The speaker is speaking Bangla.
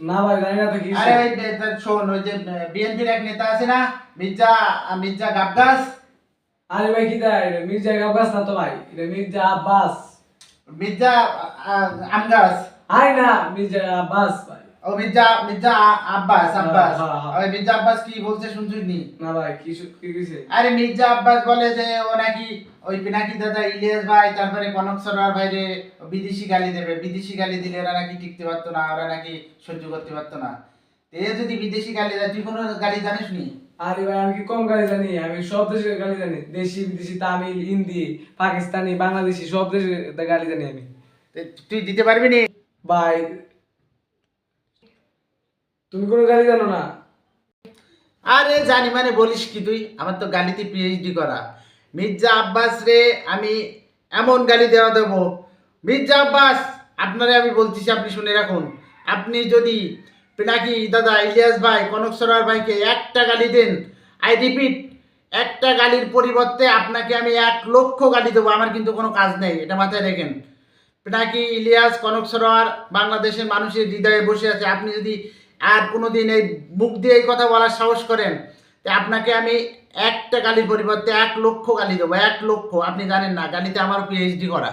না ভাই জানি না তো কি আরে ওই শোন, ওই যে বিএনপির এক নেতা আছে না, মির্জা মির্জা গাব্বাস। আরে ভাই কি দেয় এটা মির্জা আব্বাস না তো ভাই, এটা মির্জা আব্বাস। মির্জা আমগাস। আরে না মির্জা আব্বাস ভাই। ও মির্জা মির্জা আব্বাস আব্বাস। হ্যাঁ, হ্যাঁ। ওই মির্জা আব্বাস কি বলছে শুনছিস নি? না ভাই কি কি কইছে? আরে মির্জা আব্বাস বলে যে ও নাকি ওই পিনাকি দাদা ইলিয়াস ভাই তারপরে কনক সরোয়ার ভাইরে বিদেশি গালি দেবে, বিদেশি গালি দিলে ওরা নাকি টিকতে পারতো না, ওরা নাকি সহ্য করতে পারতো না। এ যদি বিদেশি গালি দেয়, তুই কোনো গালি জানিস নি? আরে ভাই আমি কি কম গালি জানি? আমি সব দেশের গালি জানি, দেশি বিদেশি, তামিল, হিন্দি, পাকিস্তানি, বাংলাদেশি সব দেশের গালি জানি আমি। তুই দিতে পারবি নি? ভাই তুমি কোনো গালি জানো না? আরে জানি মানে বলিস কি তুই, আমার তো গালিতে পিএইচডি করা। মির্জা আব্বাস রে আমি এমন গালি দেওয়া দেবো। মির্জা আব্বাস, আপনারে আমি বলতেছি, আপনি শুনে রাখুন। আপনি যদি পিনাকি দাদা ইলিয়াস ভাই কনক সরোয়ার ভাইকে একটা গালি দেন, আই রিপিট, একটা গালির পরিবর্তে আপনাকে আমি 1,00,000 গালি দেবো। আমার কিন্তু কোনো কাজ নেই, এটা মাথায় রাখেন। পিনাকি ইলিয়াস কনক সরোয়ার বাংলাদেশের মানুষের হৃদয়ে বসে আছে। আপনি যদি আর কোনোদিন এই মুখ দিয়ে এই কথা বলার সাহস করেন, তো আপনাকে আমি একটা গালির পরিবর্তে 1,00,000 গালি দেবো, 1,00,000। আপনি জানেন না গালিতে আমার পিএইচডি করা।